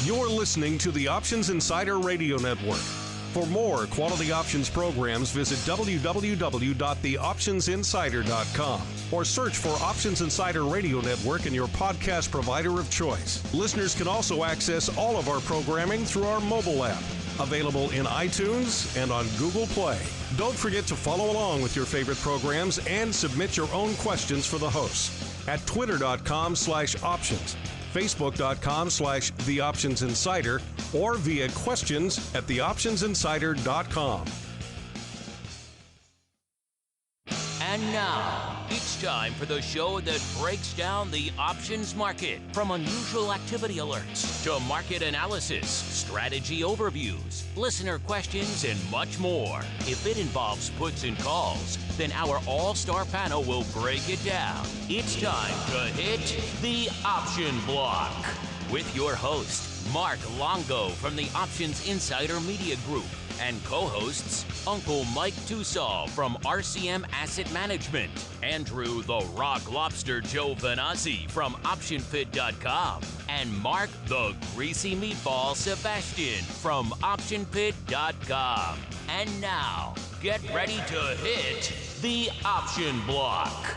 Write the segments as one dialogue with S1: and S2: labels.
S1: You're listening to the Options Insider Radio Network. For more quality options programs, visit www.theoptionsinsider.com or search for Options Insider Radio Network in your podcast provider of choice. Listeners can also access all of our programming through our mobile app, available in iTunes and on Google Play. Don't forget to follow along with your favorite programs and submit your own questions for the hosts at twitter.com/options, facebook.com/theoptionsinsider, or via questions at theoptionsinsider.com.
S2: And now, it's time for the show that breaks down the options market, from unusual activity alerts to market analysis, strategy overviews, listener questions, and much more. If it involves puts and calls, then our all-star panel will break it down. It's time to hit the option block with your host, Mark Longo from the Options Insider Media Group, and co-hosts Uncle Mike Tussaw from RCM Asset Management, Andrew the Rock Lobster Giovinazzi from OptionPit.com, and Mark the Greasy Meatball Sebastian from OptionPit.com. And now, get ready to hit the option block.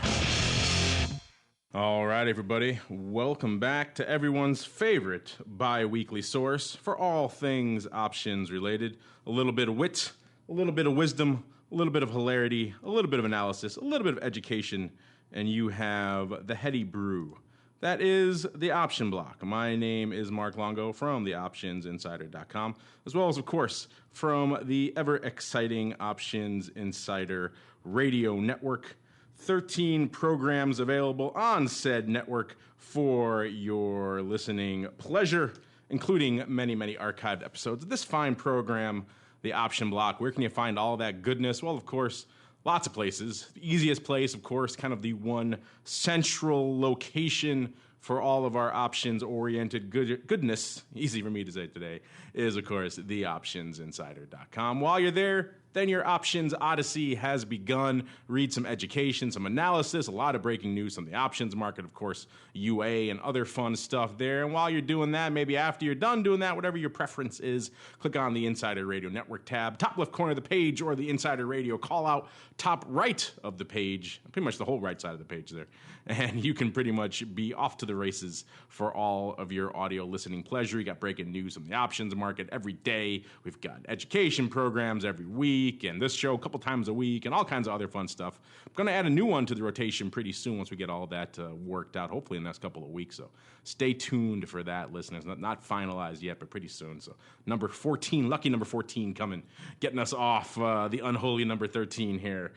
S3: All right, everybody. Welcome back to everyone's favorite bi-weekly source for all things options related. A little bit of wit, a little bit of wisdom, a little bit of hilarity, a little bit of analysis, a little bit of education, and you have the heady brew. That is the option block. My name is Mark Longo from the OptionsInsider.com, as well as, of course, from the ever-exciting Options Insider Radio Network. 13 programs available on said network for your listening pleasure, including many, many archived episodes of this fine program, The Option Block. Where can you find all that goodness? Well, of course, lots of places. The easiest place, of course, kind of the one central location for all of our options-oriented goodness, easy for me to say today, is, of course, theoptionsinsider.com. While you're there, then your options odyssey has begun. Read some education, some analysis, a lot of breaking news on the options market, of course, UA and other fun stuff there. And while you're doing that, maybe after you're done doing that, whatever your preference is, click on the Insider Radio Network tab, top left corner of the page, or the Insider Radio call out, top right of the page, pretty much the whole right side of the page there. And you can pretty much be off to the races for all of your audio listening pleasure. You got breaking news on the options market every day. We've got education programs every week, and this show a couple times a week, and all kinds of other fun stuff. I'm going to add a new one to the rotation pretty soon once we get all that worked out, hopefully in the next couple of weeks. So stay tuned for that, listeners. Not finalized yet, but pretty soon. So number 14, lucky number 14 coming, getting us off the unholy number 13 here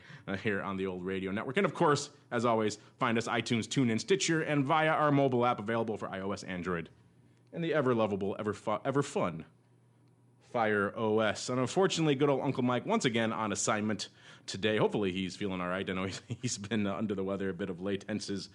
S3: on the old radio network. And of course, as always, find us iTunes, TuneIn, Stitcher, and via our mobile app available for iOS, Android, and the ever-lovable, ever-fun Fire OS. And unfortunately, good old Uncle Mike once again on assignment today. Hopefully he's feeling all right. I know he's been under the weather a bit of late, hence his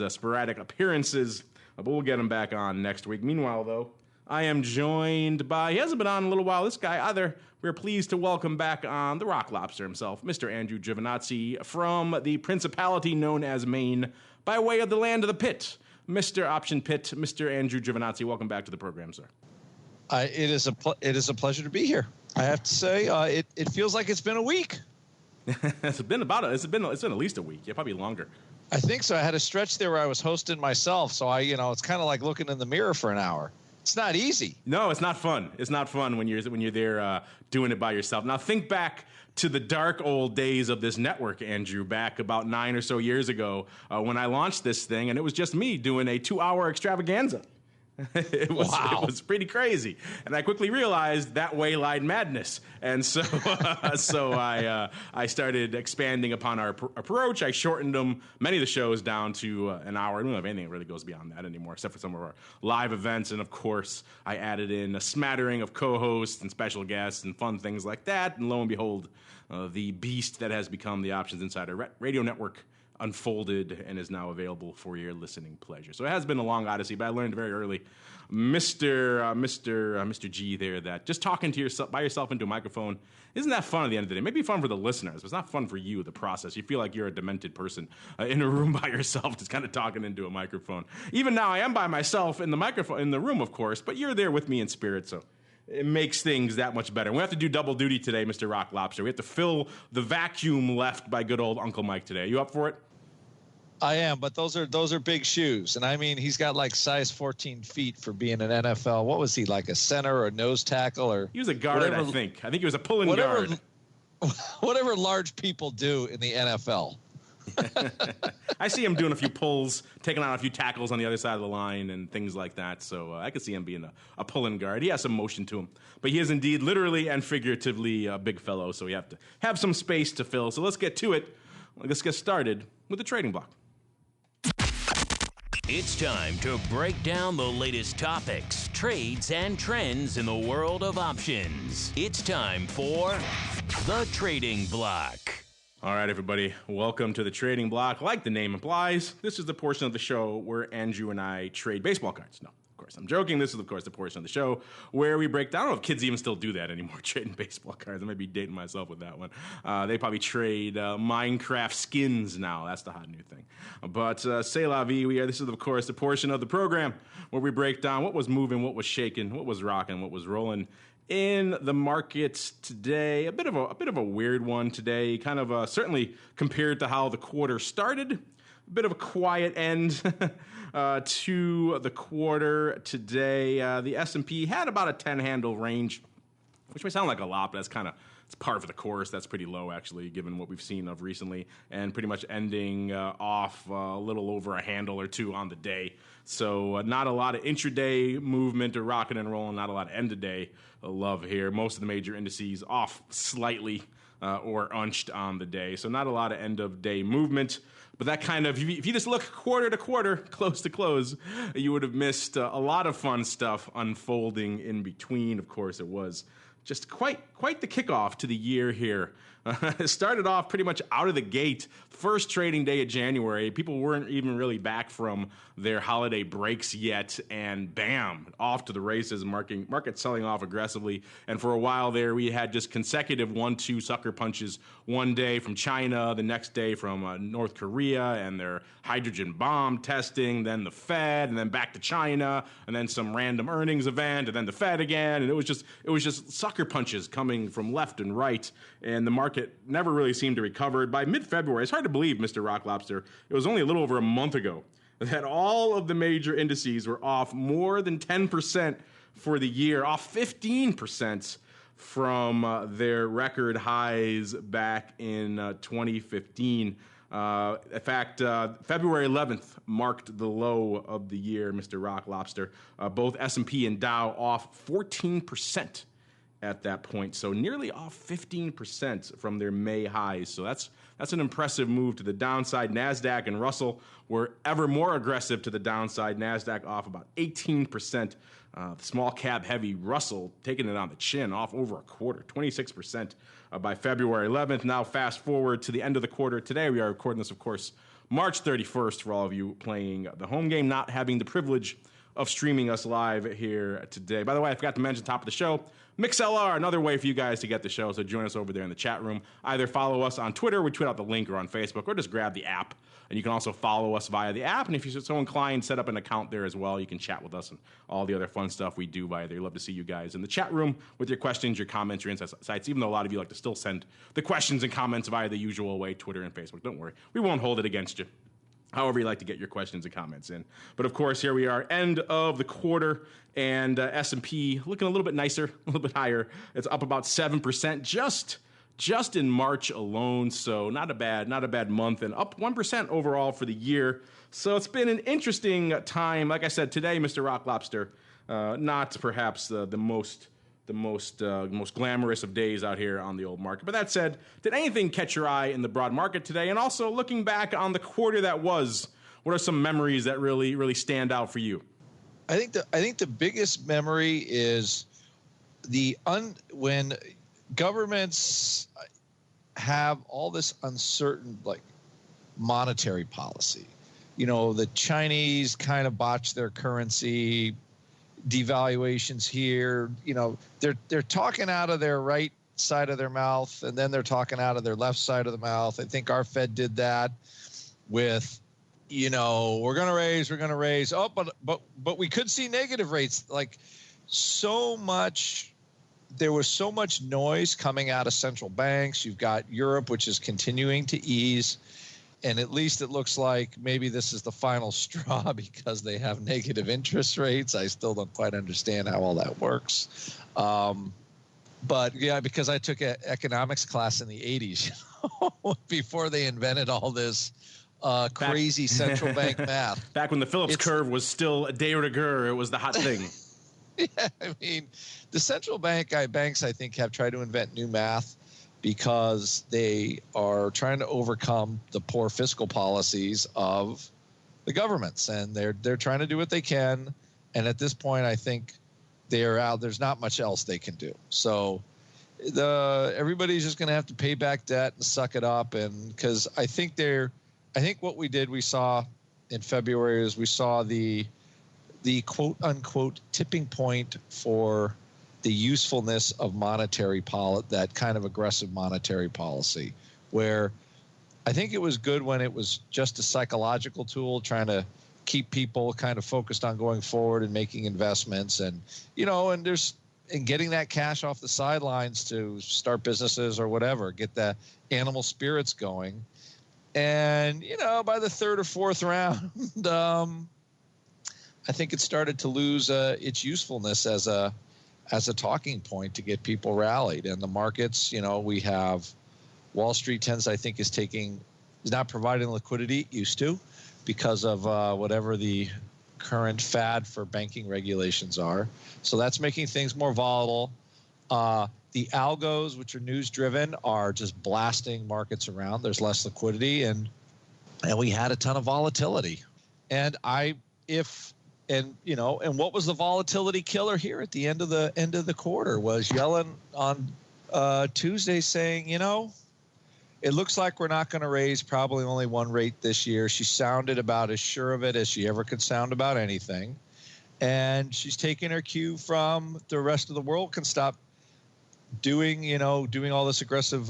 S3: sporadic appearances. But we'll get him back on next week. Meanwhile, though, I am joined by, he hasn't been on in a little while, this guy either. We're pleased to welcome back on the Rock Lobster himself, Mr. Andrew Giovinazzi from the principality known as Maine, by way of the land of the pit. Mr. Option Pit, Mr. Andrew Giovinazzi, welcome back to the program, sir.
S4: It is a pleasure to be here. I have to say, it feels like it's been a week.
S3: It's been at least a week. Yeah, probably longer.
S4: I think so. I had a stretch there where I was hosting myself, so it's kind of like looking in the mirror for an hour. It's not easy.
S3: No, it's not fun. It's not fun when you're there doing it by yourself. Now think back to the dark old days of this network, Andrew, back about 9 or so years ago when I launched this thing, and it was just me doing a 2-hour extravaganza. It was pretty crazy, and I quickly realized that way lied madness, and so I started expanding upon our approach. I shortened many of the shows down to an hour. I don't know if anything really goes beyond that anymore, except for some of our live events, and of course I added in a smattering of co-hosts and special guests and fun things like that. And lo and behold, the beast that has become the Options Insider Radio Network unfolded and is now available for your listening pleasure. So it has been a long odyssey, but I learned very early, Mr. G there, that just talking to yourself by yourself into a microphone isn't that fun at the end of the day. It may be fun for the listeners, but it's not fun for you, the process. You feel like you're a demented person in a room by yourself, just kind of talking into a microphone. Even now, I am by myself in the room, of course, but you're there with me in spirit, so it makes things that much better. We have to do double duty today, Mr. Rock Lobster. We have to fill the vacuum left by good old Uncle Mike today. You up for it?
S4: I am, but those are big shoes. And I mean, he's got like size 14 feet for being an NFL. What was he, like a center or a nose tackle? Or
S3: he was a guard, I think. I think he was a pulling guard.
S4: Whatever large people do in the NFL.
S3: I see him doing a few pulls, taking out a few tackles on the other side of the line and things like that. So I could see him being a pulling guard. He has some motion to him. But he is indeed literally and figuratively a big fellow, so we have to have some space to fill. So let's get to it. Let's get started with the trading block.
S2: It's time to break down the latest topics, trades, and trends in the world of options. It's time for the Trading Block.
S3: All right, everybody, welcome to the Trading Block. Like the name implies, this is the portion of the show where Andrew and I trade baseball cards. No, of course, I'm joking. This is, of course, the portion of the show where we break down. I don't know if kids even still do that anymore, trading baseball cards. I might be dating myself with that one. They probably trade Minecraft skins now. That's the hot new thing. But c'est la vie. This is, of course, the portion of the program where we break down what was moving, what was shaking, what was rocking, what was rolling in the markets today. A bit of a weird one today, kind of certainly compared to how the quarter started. A bit of a quiet end to the quarter today. The S&P had about a 10-handle range, which may sound like a lot, but it's part of the course. That's pretty low, actually, given what we've seen of recently, and pretty much ending off a little over a handle or two on the day. So not a lot of intraday movement or rocking and rolling, not a lot of end-of-day love here. Most of the major indices off slightly or unched on the day. So not a lot of end-of-day movement. But that kind of, if you just look quarter to quarter, close to close, you would have missed a lot of fun stuff unfolding in between. Of course, it was just quite the kickoff to the year here. It started off pretty much out of the gate. First trading day of January, people weren't even really back from their holiday breaks yet, and bam, off to the races, market selling off aggressively. And for a while there, we had just consecutive 1-2 sucker punches. One day from China, the next day from North Korea and their hydrogen bomb testing, then the Fed, and then back to China, and then some random earnings event, and then the Fed again. And it was just sucker punches coming from left and right, and the market never really seemed to recover. By mid-February, it's hard to believe, Mr. Rock Lobster, it was only a little over a month ago that all of the major indices were off more than 10% for the year, off 15% from their record highs back in 2015. In fact, February 11th marked the low of the year, Mr. Rock Lobster. Both S&P and Dow off 14% at that point, so nearly off 15% from their May highs. So that's an impressive move to the downside. NASDAQ and Russell were ever more aggressive to the downside. NASDAQ off about 18%. The small cap heavy Russell taking it on the chin, off over a quarter, 26% by February 11th. Now fast forward to the end of the quarter. Today we are recording this, of course, March 31st for all of you playing the home game, not having the privilege of streaming us live here today. By the way, I forgot to mention top of the show, MixLR, another way for you guys to get the show, so join us over there in the chat room. Either follow us on Twitter, we tweet out the link, or on Facebook, or just grab the app. And you can also follow us via the app, and if you're so inclined, set up an account there as well. You can chat with us and all the other fun stuff we do via there. Love to see you guys in the chat room with your questions, your comments, your insights, even though a lot of you like to still send the questions and comments via the usual way, Twitter and Facebook. Don't worry, we won't hold it against you. However you like to get your questions and comments in. But of course, here we are, end of the quarter, and S&P looking a little bit nicer, a little bit higher. It's up about 7% just in March alone, so not a bad month, and up 1% overall for the year. So it's been an interesting time. Like I said, today, Mr. Rock Lobster, not perhaps the most glamorous of days out here on the old market. But that said, did anything catch your eye in the broad market today? And also looking back on the quarter that was, what are some memories that really stand out for you?
S4: I think the biggest memory is when governments have all this uncertain, like monetary policy. The Chinese kind of botched their currency, devaluations here. They're talking out of their right side of their mouth, and then they're talking out of their left side of the mouth. I think our Fed did that with, we're going to raise. Oh, but we could see negative rates. Like there was so much noise coming out of central banks. You've got Europe, which is continuing to ease. And at least it looks like maybe this is the final straw because they have negative interest rates. I still don't quite understand how all that works. But yeah, because I took an economics class in the 80s, before they invented all this crazy central bank math.
S3: Back when the Phillips curve was still a de rigueur, it was the hot thing.
S4: Yeah, I mean, the central banks, I think, have tried to invent new math because they are trying to overcome the poor fiscal policies of the governments, and they're trying to do what they can. And at this point, I think they are out. There's not much else they can do. So everybody's just going to have to pay back debt and suck it up. And because I think what we saw in February is we saw the quote unquote tipping point for the usefulness of monetary policy, that kind of aggressive monetary policy, where I think it was good when it was just a psychological tool trying to keep people kind of focused on going forward and making investments and getting that cash off the sidelines to start businesses or whatever, get the animal spirits going. And, by the third or fourth round, I think it started to lose its usefulness as a talking point to get people rallied. And the markets, we have Wall Street is not providing liquidity it used to because of whatever the current fad for banking regulations are. So that's making things more volatile. The algos, which are news driven, are just blasting markets around. There's less liquidity and we had a ton of volatility. And what was the volatility killer here at the end of the quarter was Yellen on Tuesday saying, it looks like we're not going to raise probably only one rate this year. She sounded about as sure of it as she ever could sound about anything. And she's taking her cue from the rest of the world can stop doing all this aggressive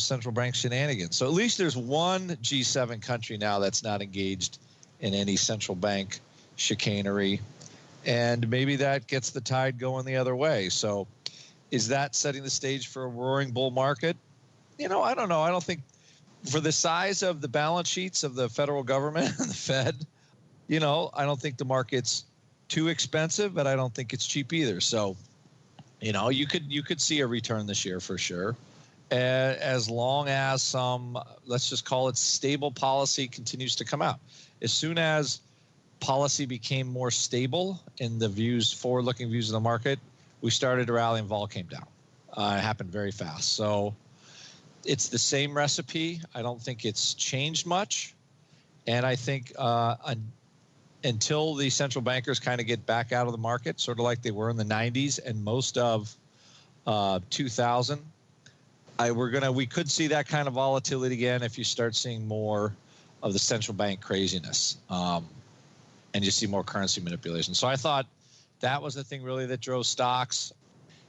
S4: central bank shenanigans. So at least there's one G7 country now that's not engaged in any central bank chicanery, and maybe that gets the tide going the other way. So is that setting the stage for a roaring bull market? I don't know. I don't think for the size of the balance sheets of the federal government and the Fed, I don't think the market's too expensive, but I don't think it's cheap either. So, you could see a return this year for sure, as long as some, let's just call it stable policy continues to come out. As soon as policy became more stable in the forward-looking views of the market, we started to rally and vol came down. It happened very fast. So it's the same recipe. I don't think it's changed much. And I think until the central bankers kind of get back out of the market, sort of like they were in the 90s and most of 2000, we could see that kind of volatility again if you start seeing more of the central bank craziness. And you see more currency manipulation. So I thought that was the thing really that drove stocks.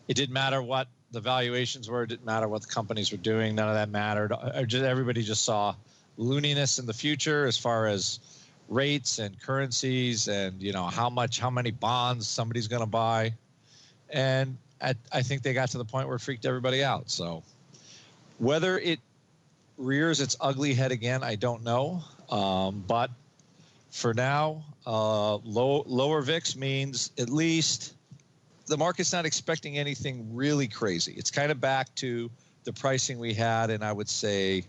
S4: It didn't matter what the valuations were. It didn't matter what the companies were doing. None of that mattered. Everybody just saw looniness in the future as far as rates and currencies and, how many bonds somebody's going to buy. And I think they got to the point where it freaked everybody out. So whether it rears its ugly head again, I don't know. But for now, lower VIX means at least the market's not expecting anything really crazy. It's kind of back to the pricing we had in, I would say,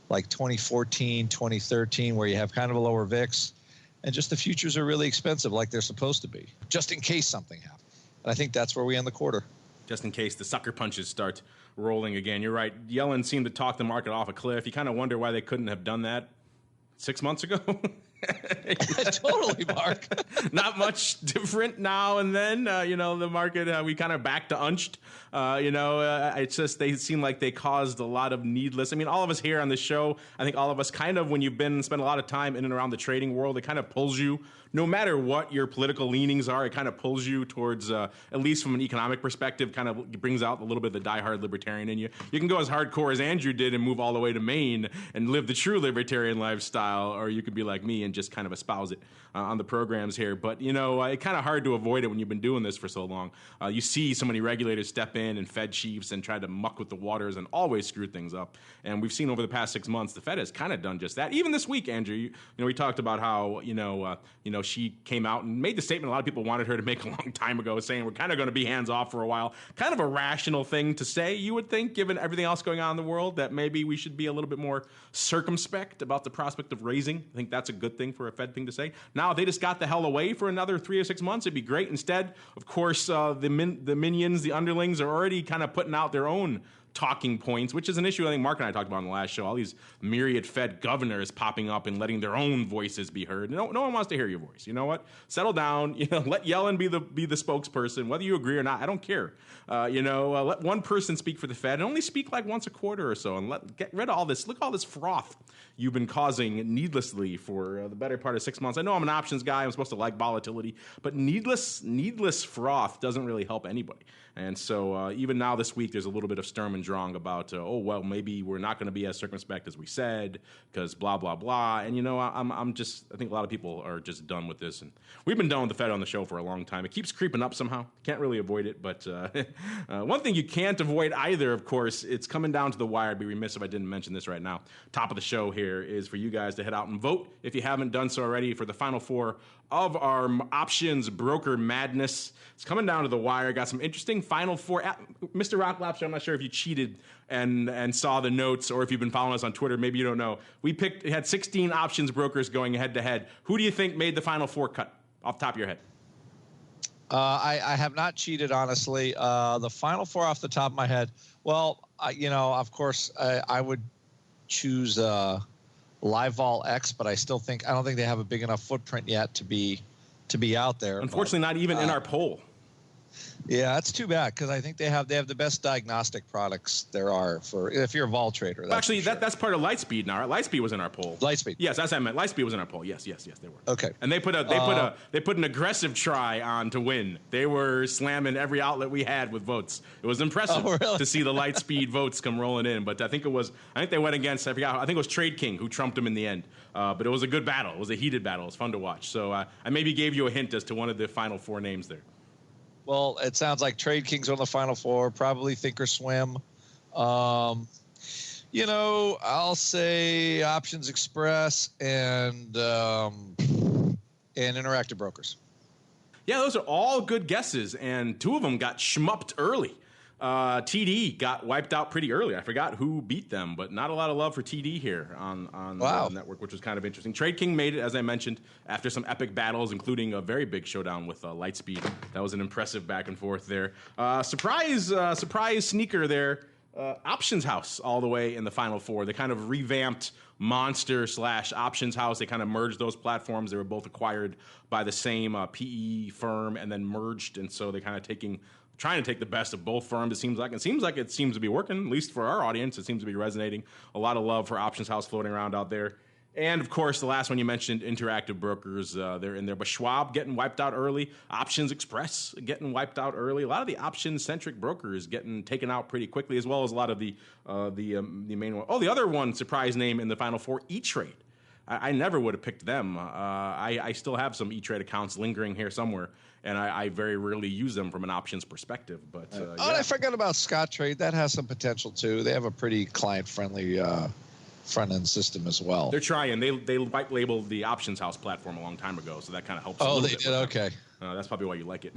S4: like 2014, 2013, where you have kind of a lower VIX, and just the futures are really expensive like they're supposed to be, just in case something happens. And I think that's where we end the quarter.
S3: Just in case the sucker punches start rolling again. You're right. Yellen seemed to talk the market off a cliff. You kind of wonder why they couldn't have done that 6 months ago.
S4: Totally, Mark.
S3: Not much different now and then. The market, we kind of back to unched. It's just they seem like they caused a lot of needless. I mean, all of us here on the show, I think all of us kind of, when you've spent a lot of time in and around the trading world, it kind of pulls you, no matter what your political leanings are, it kind of pulls you towards, at least from an economic perspective, kind of brings out a little bit of the diehard libertarian in you. You can go as hardcore as Andrew did and move all the way to Maine and live the true libertarian lifestyle, or you could be like me and just kind of espouse it on the programs here. But, it's kind of hard to avoid it when you've been doing this for so long. You see so many regulators step in and Fed chiefs and try to muck with the waters and always screw things up. And we've seen over the past 6 months, the Fed has kind of done just that. Even this week, Andrew, we talked about how, she came out and made the statement a lot of people wanted her to make a long time ago, saying we're kind of going to be hands off for a while. Kind of a rational thing to say, you would think, given everything else going on in the world, that maybe we should be a little bit more circumspect about the prospect of raising. I think that's a good thing for a Fed thing to say. Now, if they just got the hell away for another 3 or 6 months, it'd be great. Instead, of course, the minions, the underlings, are already kind of putting out their own talking points, which is an issue I think Mark and I talked about in the last show. All these myriad Fed governors popping up and letting their own voices be heard. No one wants to hear your voice. You know what? Settle down. Let Yellen be the spokesperson, whether you agree or not. I don't care. Let one person speak for the Fed and only speak like once a quarter or so, and get rid of all this. Look at all this froth you've been causing needlessly for the better part of 6 months. I know I'm an options guy. I'm supposed to like volatility, but needless froth doesn't really help anybody. And so even now this week, there's a little bit of Sturm and Drang about, maybe we're not going to be as circumspect as we said because blah, blah, blah. And, I think a lot of people are just done with this. And we've been done with the Fed on the show for a long time. It keeps creeping up somehow. Can't really avoid it. But one thing you can't avoid either, of course, it's coming down to the wire. I'd be remiss if I didn't mention this right now. Top of the show here is for you guys to head out and vote, if you haven't done so already, for the Final Four of our options broker madness. It's coming down to the wire. Got some interesting Final Four. Mr. Rock Lobster, I'm not sure if you cheated and saw the notes, or if you've been following us on Twitter, maybe you don't know. We had 16 options brokers going head to head. Who do you think made the Final Four cut off the top of your head?
S4: I have not cheated, honestly. The Final Four off the top of my head. Well, of course, I would choose LiveVol X, but I don't think they have a big enough footprint yet to be out there.
S3: Unfortunately, not even in our poll.
S4: Yeah, that's too bad, because I think they have the best diagnostic products there are for if you're a vol trader.
S3: Actually, that's part of Lightspeed now. Right? Lightspeed was in our poll.
S4: Lightspeed.
S3: Yes, that's what I meant. Lightspeed was in our poll. Yes, they were.
S4: Okay.
S3: And they put an aggressive try on to win. They were slamming every outlet we had with votes. It was impressive to see the Lightspeed votes come rolling in. But I think they went against, I think it was TradeKing who trumped them in the end. But it was a good battle. It was a heated battle. It was fun to watch. So I maybe gave you a hint as to one of the Final Four names there.
S4: Well, it sounds like TradeKing's on the Final Four, probably Thinkorswim. I'll say Options Express and Interactive Brokers.
S3: Yeah, those are all good guesses, and two of them got shmupped early. TD got wiped out pretty early. I forgot who beat them, but not a lot of love for TD here on the network, which was kind of interesting. TradeKing made it, as I mentioned, after some epic battles, including a very big showdown with Lightspeed. That was an impressive back and forth there. Surprise sneaker there. OptionsHouse all the way in the Final Four. They kind of revamped Monster / OptionsHouse. They kind of merged those platforms. They were both acquired by the same PE firm and then merged, and so they're kind of trying to take the best of both firms. It seems like it seems to be working, at least for our audience. It seems to be resonating. A lot of love for OptionsHouse floating around out there. And, of course, the last one you mentioned, Interactive Brokers, they're in there. But Schwab getting wiped out early. Options Express getting wiped out early. A lot of the option-centric brokers getting taken out pretty quickly, as well as a lot of the main one. Oh, the other one, surprise name in the Final Four, E-Trade. I never would have picked them. I still have some E-Trade accounts lingering here somewhere, and I very rarely use them from an options perspective. But
S4: and I forgot about Scottrade. That has some potential, too. They have a pretty client-friendly front-end system as well.
S3: They're trying. They white labeled the OptionsHouse platform a long time ago, so that kind of helps.
S4: Oh, they did? Okay.
S3: That's probably why you like it.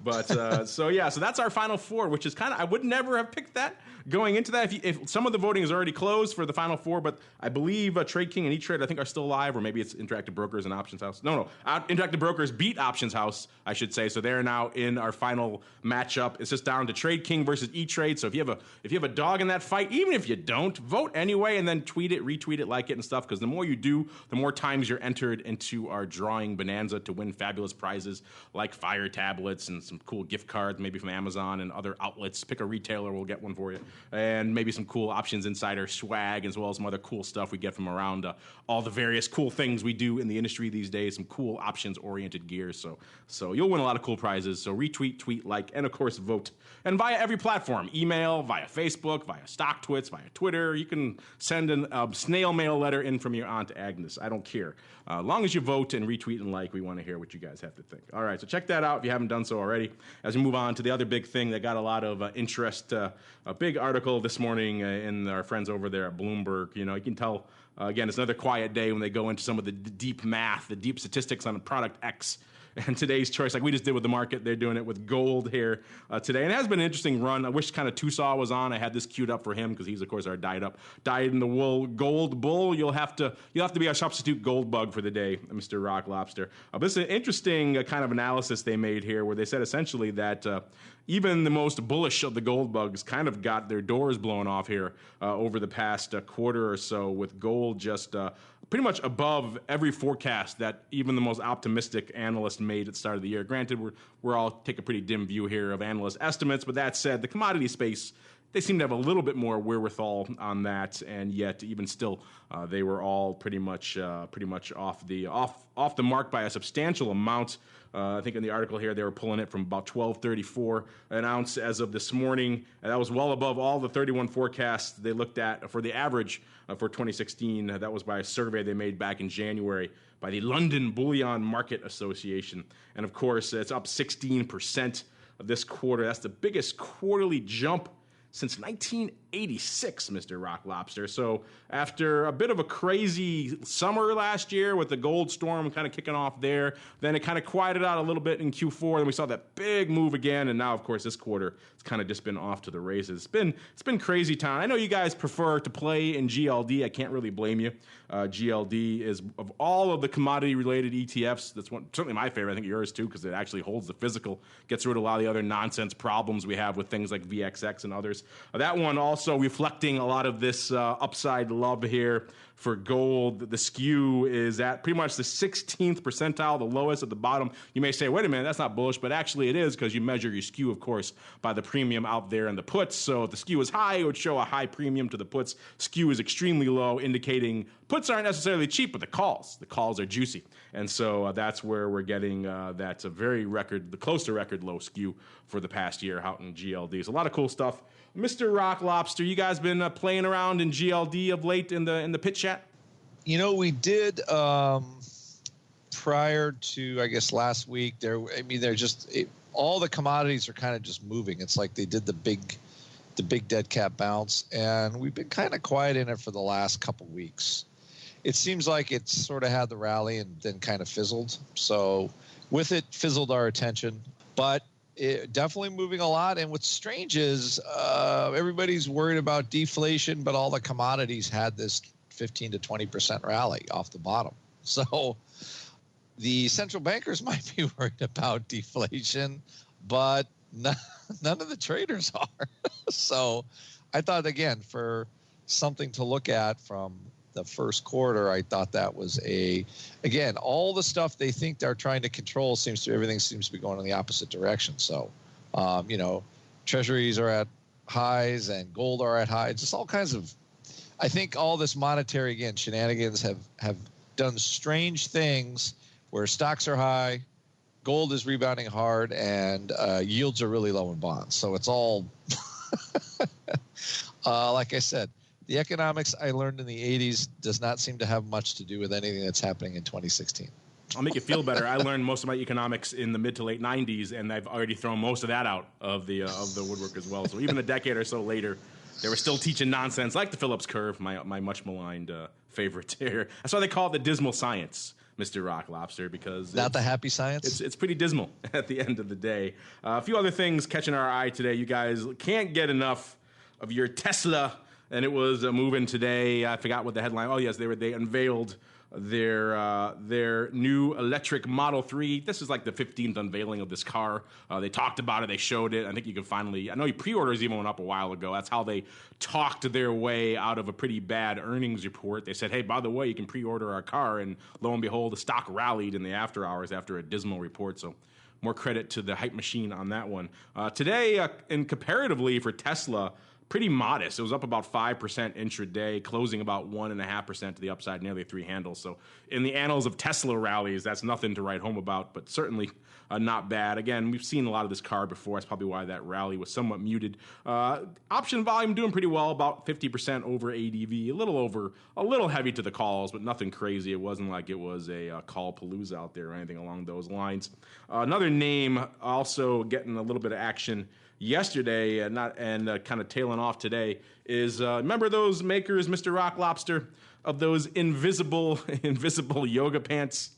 S3: But so that's our Final Four, which is kind of, I would never have picked that going into that. If some of the voting is already closed for the Final Four, but I believe TradeKing and E-Trade, I think, are still alive, or maybe it's Interactive Brokers and OptionsHouse. No, Interactive Brokers beat OptionsHouse, I should say. So they're now in our final matchup. It's just down to TradeKing versus E-Trade. So if you have a dog in that fight, even if you don't, vote anyway, and then tweet it, retweet it, like it, and stuff. Because the more you do, the more times you're entered into our drawing bonanza to win fabulous prizes like Fire tablets and some cool gift cards, maybe from Amazon and other outlets. Pick a retailer, we'll get one for you. And maybe some cool Options Insider swag, as well as some other cool stuff we get from around all the various cool things we do in the industry these days, some cool options-oriented gear. So you'll win a lot of cool prizes. So retweet, tweet, like, and of course vote. And via every platform, email, via Facebook, via StockTwits, via Twitter. You can send a snail mail letter in from your Aunt Agnes. I don't care. As long as you vote and retweet and like, we want to hear what you guys have to think. All right, so check that out if you haven't done so already. As we move on to the other big thing that got a lot of interest, a big article this morning in our friends over there at Bloomberg. You can tell, again, it's another quiet day when they go into some of the deep math, the deep statistics on product X. And today's choice, like we just did with the market, they're doing it with gold here today. And it has been an interesting run. I wish kind of Tusaw was on. I had this queued up for him because he's, of course, our dyed in the wool gold bull. You'll have to be our substitute gold bug for the day, Mr. Rock Lobster. But this is an interesting kind of analysis they made here where they said essentially that even the most bullish of the gold bugs kind of got their doors blown off here over the past quarter or so, with gold just pretty much above every forecast that even the most optimistic analyst made at the start of the year. Granted, we're all take a pretty dim view here of analyst estimates, but that said, the commodity space, they seem to have a little bit more wherewithal on that, and yet even still, they were all pretty much off the mark by a substantial amount. I think in the article here they were pulling it from about $12.34 an ounce as of this morning, and that was well above all the 31 forecasts they looked at for the average for 2016. That was by a survey they made back in January by the London Bullion Market Association, and of course it's up 16% this quarter. That's the biggest quarterly jump since 1986, Mr. Rock Lobster. So after a bit of a crazy summer last year with the gold storm kind of kicking off there, then it kind of quieted out a little bit in Q4, then we saw that big move again, and now, of course, this quarter, it's kind of just been off to the races. It's been crazy time. I know you guys prefer to play in GLD. I can't really blame you. GLD is, of all of the commodity-related ETFs, that's certainly my favorite. I think yours, too, because it actually holds the physical, gets rid of a lot of the other nonsense problems we have with things like VXX and others. That one also reflecting a lot of this upside love here for gold. The skew is at pretty much the 16th percentile, the lowest at the bottom. You may say, wait a minute, that's not bullish, but actually it is, because you measure your skew, of course, by the premium out there in the puts. So if the skew is high, it would show a high premium to the puts. Skew is extremely low, indicating puts aren't necessarily cheap, but the calls are juicy. And so that's where we're getting that's a very close to record low skew for the past year out in GLD. So a lot of cool stuff. Mr. Rock Lobster, you guys been playing around in GLD of late in the pit chat?
S4: We did prior to, I guess, last week. All the commodities are kind of just moving. It's like they did the big dead cat bounce, and we've been kind of quiet in it for the last couple weeks. It seems like it's sort of had the rally and then kind of fizzled. So with it, fizzled our attention, but it definitely moving a lot. And what's strange is everybody's worried about deflation, but all the commodities had this 15 to 20% rally off the bottom. So the central bankers might be worried about deflation, but none of the traders are. So I thought, again, for something to look at from the first quarter, I thought that was again, all the stuff they think they're trying to control everything seems to be going in the opposite direction. So, treasuries are at highs and gold are at highs. Just all kinds of, I think all this monetary, again, shenanigans have done strange things where stocks are high, gold is rebounding hard, and yields are really low in bonds. So it's all, like I said, the economics I learned in the 80s does not seem to have much to do with anything that's happening in 2016.
S3: I'll make you feel better. I learned most of my economics in the mid to late 90s, and I've already thrown most of that out of the woodwork as well. So even a decade or so later, they were still teaching nonsense like the Phillips curve, my much maligned favorite here. That's why they call it the dismal science, Mr. Rock Lobster, because
S4: not the happy science.
S3: It's pretty dismal at the end of the day. A few other things catching our eye today. You guys can't get enough of your Tesla, and it was moving today. I forgot what the headline. Oh yes, they unveiled their new electric Model 3. This is like the 15th unveiling of this car. They talked about it. They showed it. I think you can finally... I know pre-orders even went up a while ago. That's how they talked their way out of a pretty bad earnings report. They said, hey, by the way, you can pre-order our car. And lo and behold, the stock rallied in the after hours after a dismal report. So more credit to the hype machine on that one. Today, and comparatively for Tesla... pretty modest. It was up about 5% intraday, closing about 1.5% to the upside, nearly 3 handles. So in the annals of Tesla rallies, that's nothing to write home about, but certainly not bad. Again, we've seen a lot of this car before. That's probably why that rally was somewhat muted. Option volume doing pretty well, about 50% over ADV, a little heavy to the calls, but nothing crazy. It wasn't like it was a call palooza out there or anything along those lines. Another name also getting a little bit of action yesterday, kind of tailing off today, is remember those makers, Mr. Rock Lobster, of those invisible yoga pants?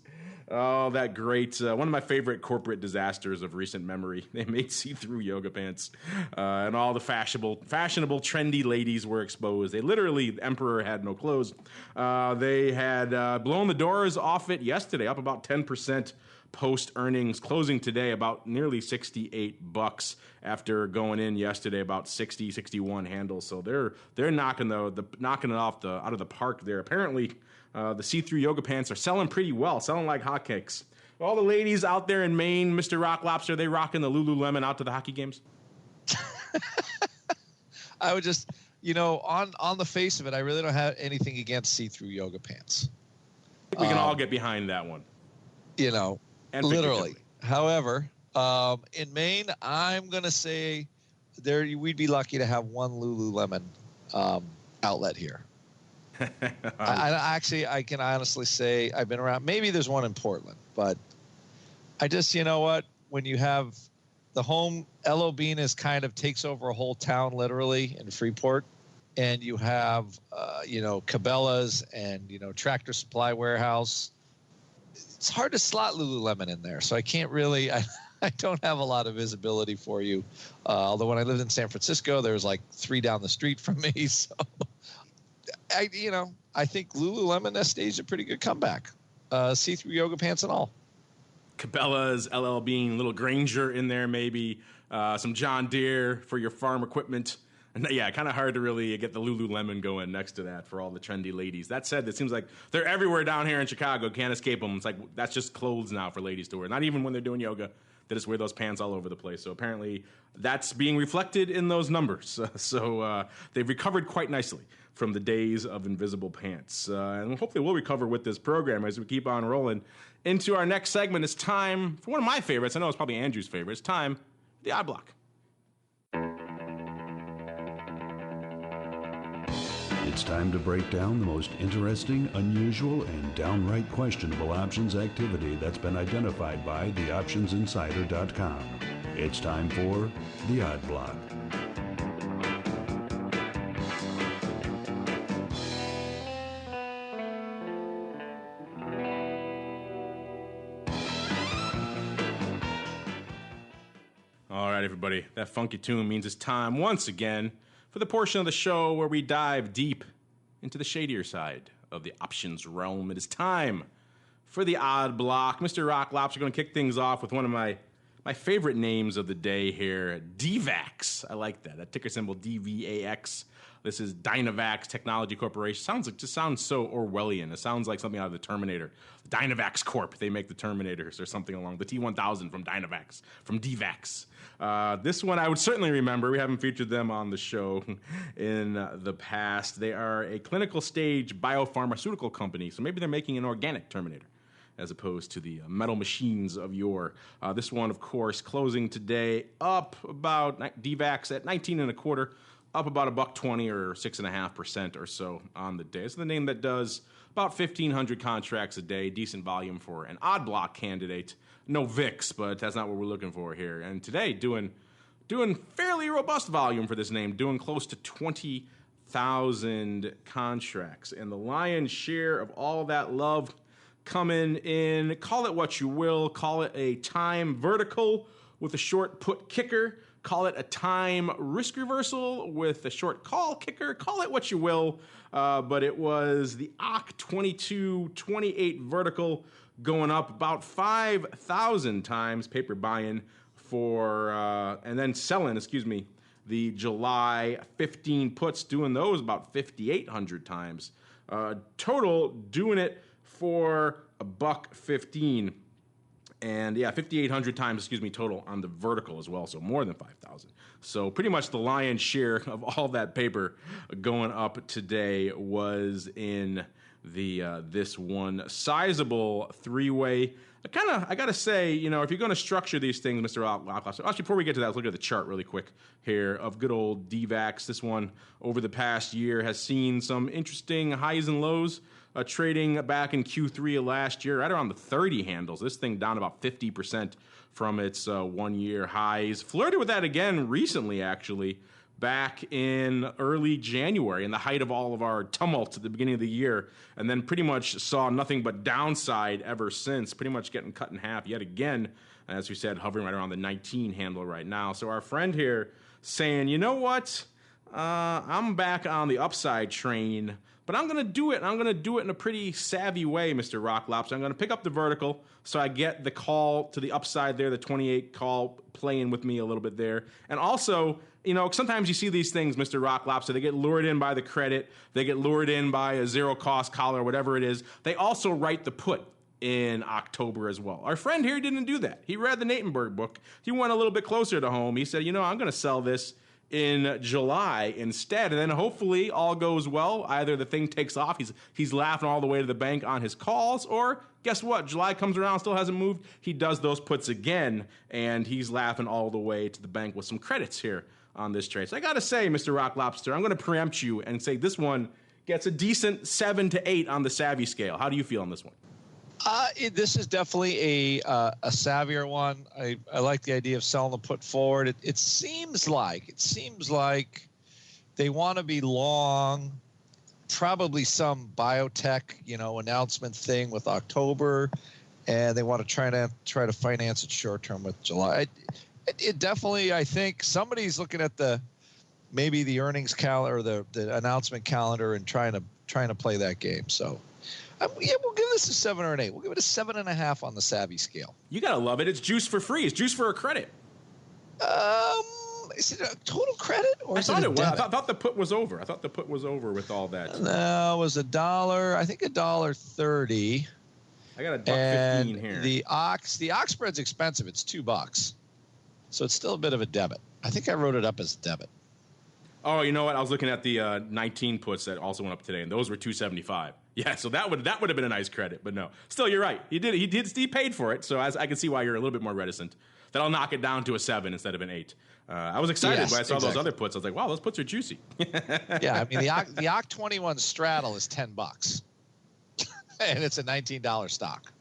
S3: Oh, that great. One of my favorite corporate disasters of recent memory. They made see-through yoga pants, and all the fashionable, trendy ladies were exposed. They literally, the emperor had no clothes. They had blown the doors off it yesterday, up about 10%. Post earnings, closing today about nearly $68 after going in yesterday about 60, 61 handles. So they're knocking knocking it out of the park there. Apparently, the see-through yoga pants are selling pretty well, selling like hotcakes. All the ladies out there in Maine, Mr. Rock Lobster, they rocking the Lululemon out to the hockey games?
S4: I would just, on the face of it, I really don't have anything against see-through yoga pants.
S3: I think we can all get behind that one. And
S4: literally. However, in Maine, I'm going to say we'd be lucky to have one Lululemon outlet here. I can honestly say I've been around. Maybe there's one in Portland, but I just, when you have the home, L.O. Bean is kind of takes over a whole town literally in Freeport, and you have, Cabela's and, Tractor Supply Warehouse. It's hard to slot Lululemon in there, so I can't really. I don't have a lot of visibility for you. Although when I lived in San Francisco, there was like 3 down the street from me. So, I think Lululemon staged a pretty good comeback. See-through yoga pants and all.
S3: Cabela's, LL Bean, little Granger in there, maybe some John Deere for your farm equipment. And yeah, kind of hard to really get the Lululemon going next to that for all the trendy ladies. That said, it seems like they're everywhere down here in Chicago. Can't escape them. It's like that's just clothes now for ladies to wear. Not even when they're doing yoga. They just wear those pants all over the place. So apparently that's being reflected in those numbers. So they've recovered quite nicely from the days of invisible pants. And hopefully we'll recover with this program as we keep on rolling. Into our next segment, it's time for one of my favorites. I know it's probably Andrew's favorite. It's time for the Odd Block.
S5: It's time to break down the most interesting, unusual, and downright questionable options activity that's been identified by theoptionsinsider.com. It's time for the Odd Block.
S3: All right, everybody, that funky tune means it's time once again for the portion of the show where we dive deep into the shadier side of the options realm. It is time for the Odd Block. Mr. Rock Lobster, going to kick things off with one of my favorite names of the day here, DVAX. I like that. That ticker symbol DVAX. This is Dynavax Technologies Corporation. Just sounds so Orwellian. It sounds like something out of the Terminator. Dynavax Corp. They make the Terminators or something along the T-1000 from Dynavax, from DVAX. This one I would certainly remember. We haven't featured them on the show in the past. They are a clinical stage biopharmaceutical company, so maybe they're making an organic Terminator as opposed to the metal machines of yore. This one, of course, closing today up about DVAX at 19 and a quarter, up about $1.20 or 6.5% or so on the day. It's the name that does about 1,500 contracts a day, decent volume for an odd block candidate. No VIX, but that's not what we're looking for here. And today, doing fairly robust volume for this name, doing close to 20,000 contracts. And the lion's share of all that love coming in, call it what you will, call it a time vertical with a short put kicker, call it a time risk reversal with a short call kicker, call it what you will, but it was the OCK 2228 vertical going up about 5,000 times paper buy-in for, and then selling, the July 15 puts, doing those about 5,800 times. Total doing it for $1.15. And yeah, 5,800 times, total on the vertical as well. So more than 5,000. So pretty much the lion's share of all that paper going up today was in the this one sizable three-way. I got to say, if you're going to structure these things, Mr. Rockloff, actually, before we get to that, let's look at the chart really quick here of good old DVAX. This one over the past year has seen some interesting highs and lows. Trading back in Q3 of last year, right around the 30 handles. This thing down about 50% from its 1-year highs. Flirted with that again recently, actually, back in early January, in the height of all of our tumult at the beginning of the year, and then pretty much saw nothing but downside ever since, pretty much getting cut in half yet again, as we said, hovering right around the 19 handle right now. So our friend here saying, you know what? I'm back on the upside train, but I'm going to do it, and I'm going to do it in a pretty savvy way, Mr. Rocklops. I'm going to pick up the vertical, so I get the call to the upside there, the 28 call playing with me a little bit there. And also, sometimes you see these things, Mr. Rocklops, so they get lured in by the credit, they get lured in by a zero-cost collar, whatever it is. They also write the put in October as well. Our friend here didn't do that. He read the Natenberg book. He went a little bit closer to home. He said, I'm going to sell this in July instead, and then hopefully all goes well. Either the thing takes off, he's laughing all the way to the bank on his calls, or guess what? July comes around, still hasn't moved. He does those puts again, and he's laughing all the way to the bank with some credits here on this trade. So I got to say, Mr. Rock Lobster, I'm going to preempt you and say this one gets a decent 7 to 8 on the savvy scale. How do you feel on this one?
S4: This is definitely a savvier one. I like the idea of selling the put forward. It seems like they want to be long, probably some biotech, announcement thing with October, and they want to try to finance it short term with July. It definitely, I think somebody's looking at maybe the earnings calendar, the announcement calendar, and trying to play that game. So. We'll give this a 7 or an 8. We'll give it a 7.5 on the savvy scale.
S3: You gotta love it. It's juice for free. It's juice for a credit.
S4: Is it a total credit or is it a debit?
S3: I thought the put was over. I thought the put was over with all that.
S4: No, it was $1. I think $1.30.
S3: I got $1.15 here.
S4: The Ox spread's expensive. It's $2, so it's still a bit of a debit. I think I wrote it up as a debit.
S3: Oh, you know what? I was looking at the 19 puts that also went up today, and those were $2.75. Yeah, so that would have been a nice credit, but no. Still, you're right. He paid for it, so as I can see why you're a little bit more reticent. That I'll knock it down to a 7 instead of an 8. I was excited when I saw those other puts. I was like, wow, those puts are juicy.
S4: Yeah, I mean the OCK 21 straddle is $10, and it's a $19 stock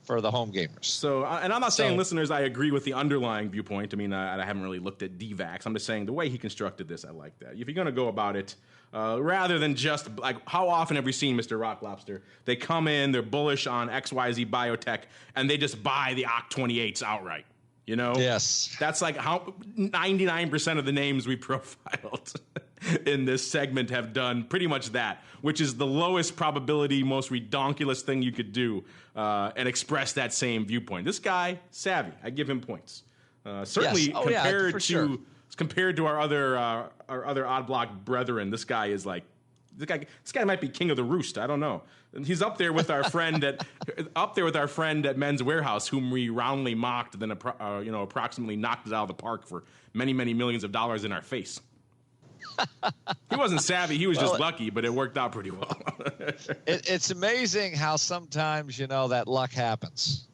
S4: for the home gamers.
S3: So, and I'm not saying, listeners, I agree with the underlying viewpoint. I mean, I haven't really looked at DVAX. I'm just saying the way he constructed this, I like that. If you're going to go about it, rather than just, like, how often have we seen, Mr. Rock Lobster, they come in, they're bullish on XYZ biotech, and they just buy the OCK 28s outright.
S4: Yes.
S3: That's like how 99% of the names we profiled in this segment have done pretty much that, which is the lowest probability, most redonkulous thing you could do, and express that same viewpoint. This guy, savvy. I give him points. Certainly compared to our other odd block brethren, this guy is like, this guy might be king of the roost. I don't know. He's up there with our friend at Men's Warehouse, whom we roundly mocked, then approximately knocked it out of the park for many, many millions of dollars in our face. He wasn't savvy. He was just lucky, but it worked out pretty well.
S4: It's amazing how sometimes that luck happens.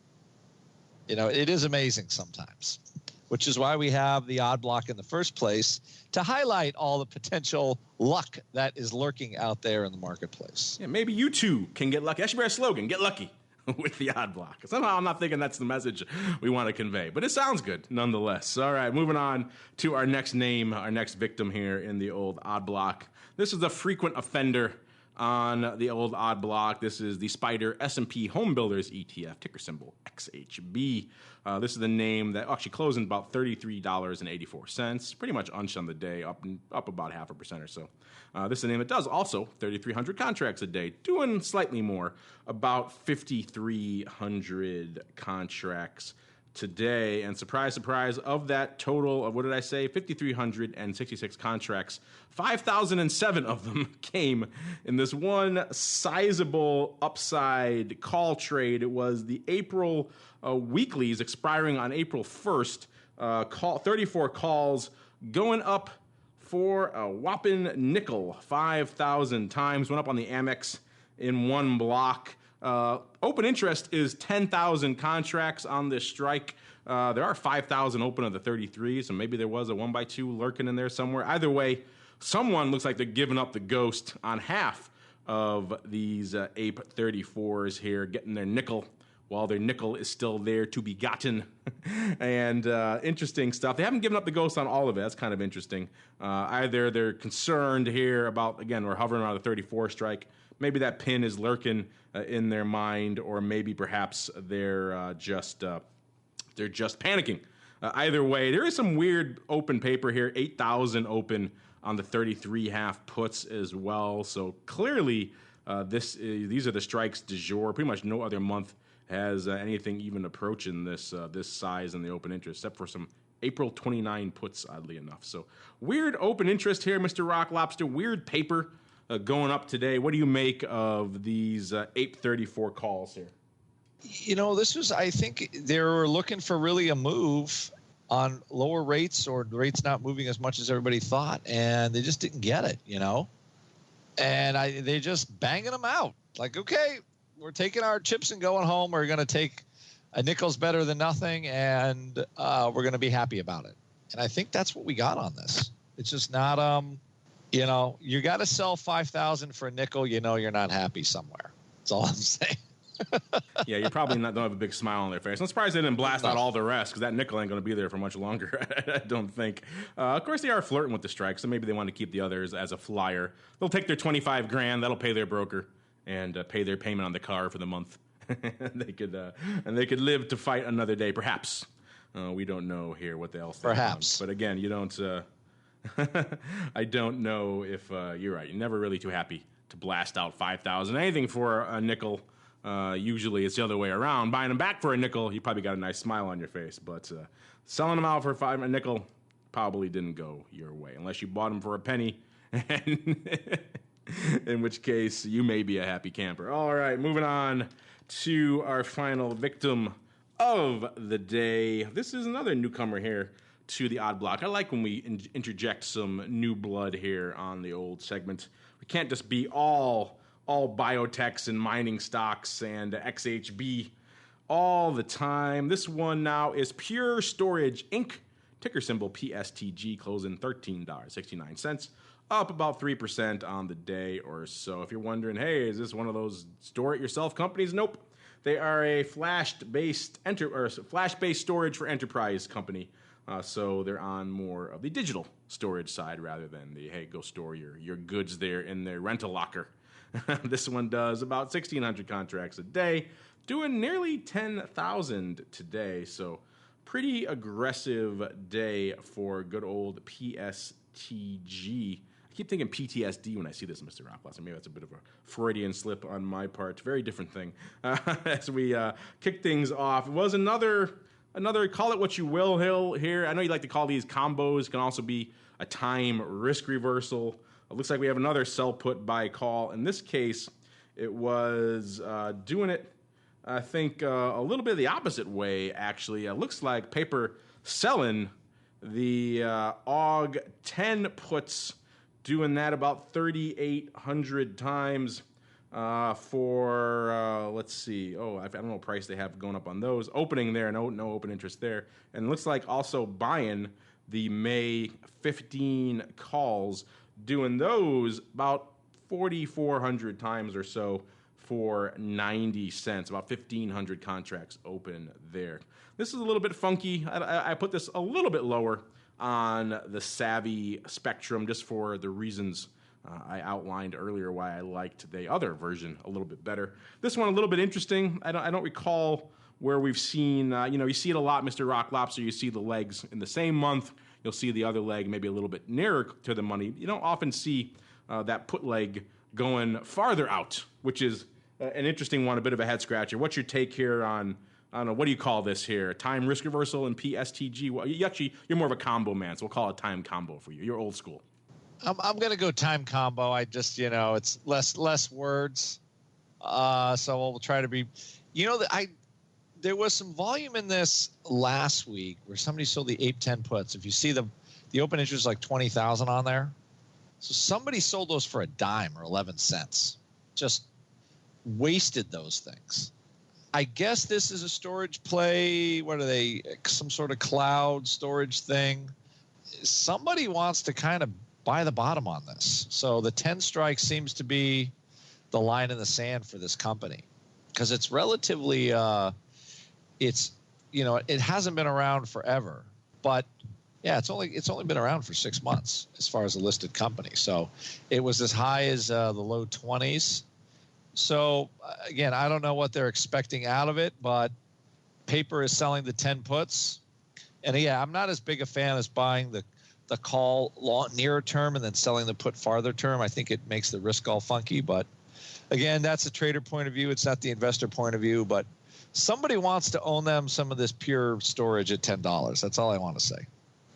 S4: It is amazing sometimes, which is why we have the odd block in the first place, to highlight all the potential luck that is lurking out there in the marketplace.
S3: Yeah, maybe you too can get lucky. That should be our slogan, get lucky with the odd block. Somehow I'm not thinking that's the message we want to convey, but it sounds good nonetheless. All right, moving on to our next name, our next victim here in the old odd block. This is a frequent offender on the old odd block. This is the SPDR S&P Homebuilders ETF, ticker symbol XHB. This is the name that actually closed in about $33.84, pretty much unched on the day, up about 0.5% or so. This is the name that does also 3,300 contracts a day, doing slightly more, about 5,300 contracts today. And surprise, surprise, of that total of, what did I say, 5,366 contracts, 5,007 of them came in this one sizable upside call trade. It was the April weeklies expiring on April 1st. 34 calls going up for a whopping nickel, 5,000 times. Went up on the Amex in one block. Open interest is 10,000 contracts on this strike. There are 5,000 open of the 33, so maybe there was a 1x2 lurking in there somewhere. Either way, someone looks like they're giving up the ghost on half of these Ape 34s here, getting their nickel while their nickel is still there to be gotten. And interesting stuff. They haven't given up the ghost on all of it. That's kind of interesting. Either they're concerned here about, again, we're hovering around the 34 strike. Maybe that pin is lurking in their mind, or maybe perhaps they're just panicking. Either way, there is some weird open paper here. 8,000 open on the 33 half puts as well. So clearly, these are the strikes du jour. Pretty much no other month has anything even approaching this size in the open interest, except for some April 29 puts, oddly enough. So weird open interest here, Mr. Rock Lobster. Weird paper going up today. What do you make of these 834 calls here?
S4: You know, this was, I think they were looking for really a move on lower rates, or rates not moving as much as everybody thought, and they just didn't get it, you know? And they just banging them out. Like, okay, we're taking our chips and going home. We're going to take a nickel's better than nothing, and we're going to be happy about it. And I think that's what we got on this. It's just not, you know, you got to sell 5,000 for a nickel. You know, you're not happy somewhere. That's all I'm saying.
S3: Yeah, you're probably don't have a big smile on their face. I'm surprised they didn't blast out all the rest, because that nickel ain't going to be there for much longer, I don't think. Of course, they are flirting with the strike, so maybe they want to keep the others as a flyer. They'll take their $25,000. That'll pay their broker and pay their payment on the car for the month. They could live to fight another day, perhaps. We don't know here what the else.
S4: Perhaps,
S3: but again, you don't. I don't know if you're right. You're never really too happy to blast out 5,000. Anything for a nickel. Usually it's the other way around. Buying them back for a nickel, you probably got a nice smile on your face. But selling them out for a nickel probably didn't go your way, unless you bought them for a penny, in which case you may be a happy camper. All right, moving on to our final victim of the day. This is another newcomer here to the odd block. I like when we interject some new blood here on the old segment. We can't just be all biotechs and mining stocks and XHB all the time. This one now is Pure Storage Inc., ticker symbol PSTG, closing $13.69, up about 3% on the day or so. If you're wondering, hey, is this one of those store-it-yourself companies? Nope. They are a flash-based storage for enterprise company. So they're on more of the digital storage side rather than the, hey, go store your goods there in their rental locker. This one does about 1,600 contracts a day, doing nearly 10,000 today. So pretty aggressive day for good old PSTG. I keep thinking PTSD when I see this, Mr. Rockloss. Maybe that's a bit of a Freudian slip on my part. Very different thing. As we kick things off, it was another, call it what you will here. I know you like to call these combos. It can also be a time risk reversal. It looks like we have another sell put buy call. In this case, it was doing it, I think, a little bit the opposite way, actually. It looks like paper selling the AUG 10 puts, doing that about 3,800 times for, let's see. Oh, I don't know what price they have going up on those. Opening there, no open interest there. And it looks like also buying the May 15 calls, doing those about 4,400 times or so for 90 cents, about 1,500 contracts open there. This is a little bit funky. I put this a little bit lower on the savvy spectrum just for the reasons I outlined earlier why I liked the other version a little bit better. This one a little bit interesting. I don't recall where we've seen, you see it a lot, Mr. Rock Lobster. You see the legs in the same month. You'll see the other leg maybe a little bit nearer to the money. You don't often see that put leg going farther out, which is an interesting one, a bit of a head scratcher. What's your take here on, I don't know, what do you call this here? Time risk reversal and PSTG? Well, you're more of a combo man, so we'll call it time combo for you. You're old school.
S4: I'm going to go time combo. I just, it's less words. So we'll try to be, there was some volume in this last week where somebody sold the APE10 puts. If you see the open interest is like 20,000 on there. So somebody sold those for a dime or 11 cents. Just wasted those things. I guess this is a storage play. What are they? Some sort of cloud storage thing. Somebody wants to kind of buy the bottom on this. So the 10 strike seems to be the line in the sand for this company because it's relatively, it hasn't been around forever, but yeah, it's only been around for 6 months as far as a listed company. So it was as high as the low 20s. So again, I don't know what they're expecting out of it, but paper is selling the 10 puts. And yeah, I'm not as big a fan as buying the call nearer term and then selling the put farther term. I think it makes the risk all funky. But again, that's a trader point of view. It's not the investor point of view. But somebody wants to own them some of this pure storage at $10. That's all I want to say.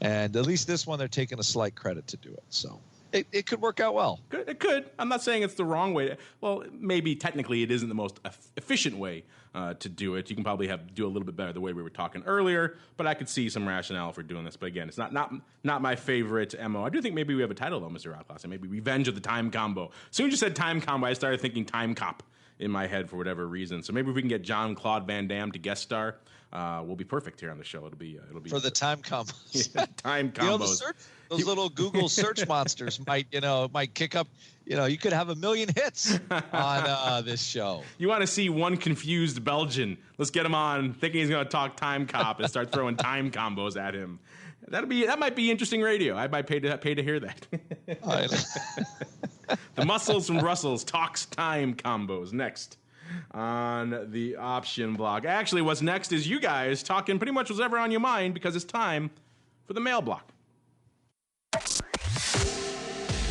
S4: And at least this one, they're taking a slight credit to do it. So it could work out well.
S3: It could. I'm not saying it's the wrong way. Well, maybe technically it isn't the most efficient way to do it. You can probably do a little bit better the way we were talking earlier, but I could see some rationale for doing this. But again, it's not my favorite MO. I do think maybe we have a title, though, Mr. Rocklass, maybe Revenge of the Time Combo. As soon as you said Time Combo, I started thinking Time Cop in my head for whatever reason. So maybe if we can get Jean-Claude Van Damme to guest star, we'll be perfect here on the show. It'll be
S4: for the time combos.
S3: Yeah, time combos.
S4: Those little Google search monsters might kick up. You could have 1 million hits on this show.
S3: You want to see one confused Belgian? Let's get him on, thinking he's going to talk Time Cop and start throwing time combos at him. That might be interesting radio. I might pay to hear that. The Muscles from Brussels talks time combos next on the option block. Actually, what's next is you guys talking pretty much whatever on your mind because it's time for the mail block.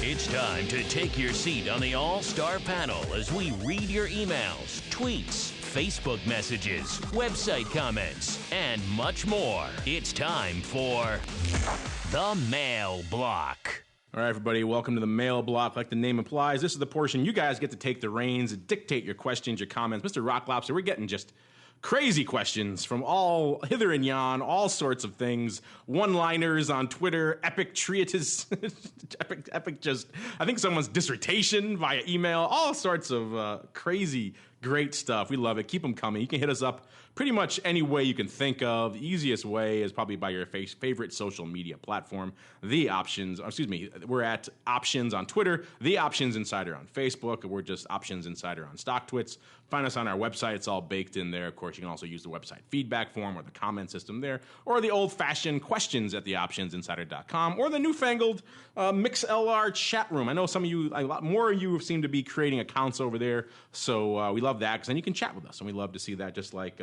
S2: It's time to take your seat on the All-Star panel as we read your emails, tweets, Facebook messages, website comments, and much more. It's time for the mail block.
S3: All right, everybody, welcome to the mail block. Like the name implies, this is the portion you guys get to take the reins and dictate your questions, your comments. Mr. Rock Lobster, we're getting just crazy questions from all hither and yon, all sorts of things. One-liners on Twitter, epic treatise, epic just, I think someone's dissertation via email, all sorts of crazy, great stuff. We love it. Keep them coming. You can hit us up pretty much any way you can think of. The easiest way is probably by your favorite social media platform. We're at Options on Twitter, The Options Insider on Facebook. We're just Options Insider on StockTwits. Find us on our website. It's all baked in there. Of course, you can also use the website feedback form or the comment system there, or the old-fashioned questions at theoptionsinsider.com, or the newfangled MixLR chat room. I know some of you, a lot more of you seem to be creating accounts over there, so we love that, because then you can chat with us, and we love to see that, just like,